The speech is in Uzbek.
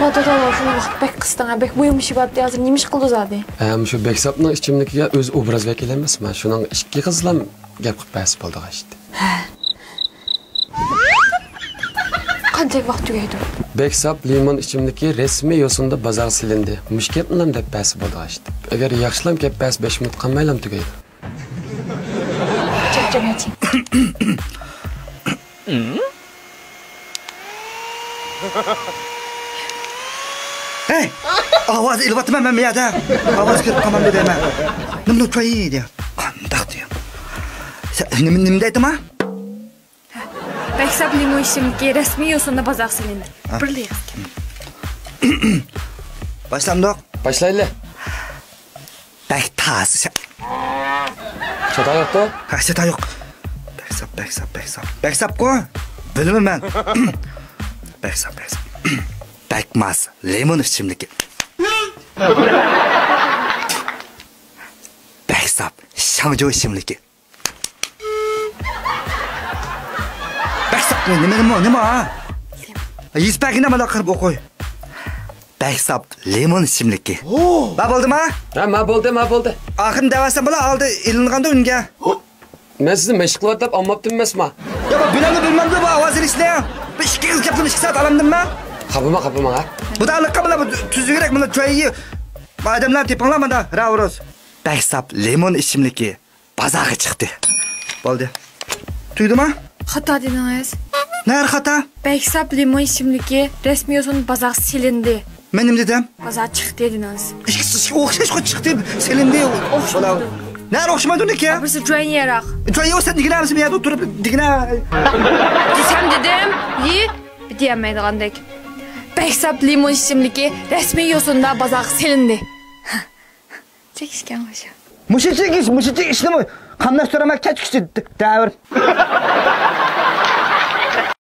Madara şunu vaqt bek qıstan, bek buyumuşu var diye hazır nemiş qıldı zadı? Şu Beksapның içimlikiga öz obraz vakil emasmi? Şuning ikki qizlam gap qilib bas bo'ldi g'ashti. Qanday vaqt tugaydi? Beksap limon içimliki resmi yo'sinda bozor silindi. Mushketlam deb bas bo'ldi g'ashti. Agar yaxshilam gap bas 5 minut qolmaylam tugaydi. Çekçemeci. Hey! Ovoz ilvatma men miyada. Ovoz kirib qolmam deyman. Nimni to'yi deydi. Qandaq deydi. Nima deydi-ma? Beksap limon işimki resmi yo'sinda bozor silindi. Birlik. Başlamdoq. Başlayla. Bek tas. Çata yo'qda? Ha, çata yo'q. Beksap qo'y. Bilmayman. Beksap. Bekmaz, limon içimliki. Beksap, şangjo içimliki. Beksap nima ha? Yuzpagina mana qilib o'qoy. Beksap, limon içimliki. Ma bo'ldimi? Ha, ma bo'ldi. Axir davasam bo'la oldi ilinganda unga. Men sizni mashq qilyapti, olmabdim emasmi? Yo, bilmam bu ovoz ilishni. Bir 2 yil gapni 2 soat olamdimmi? Qapima ha. Bu da alakka bula tuzugrak buna çoyayı. Adamlar tepinlar mı da ravroz. Beksap limon içimliki bazağı çıktı. Oldu. Duydu mu? Hata dediniz. Nerede hata? Beksap limon işimliki resmi yo'sinda bozor silindi. Benim dedim. Bozor chiqdi dediniz. Okşaş çıktı. Silindi. Okşamadı. Nerede okşamadı ne ki ya? Birisi joyun yarak. Çoyayı o sen digine arası bir yerde oturup digine. Desem dedim. Bir diyemeydiğindik. Beksap limon işimliki resmi yo'sinda bozor silindi. Çekişken hoşa. Muşicik işini mi? Kandaş soramak kaç kişi davr?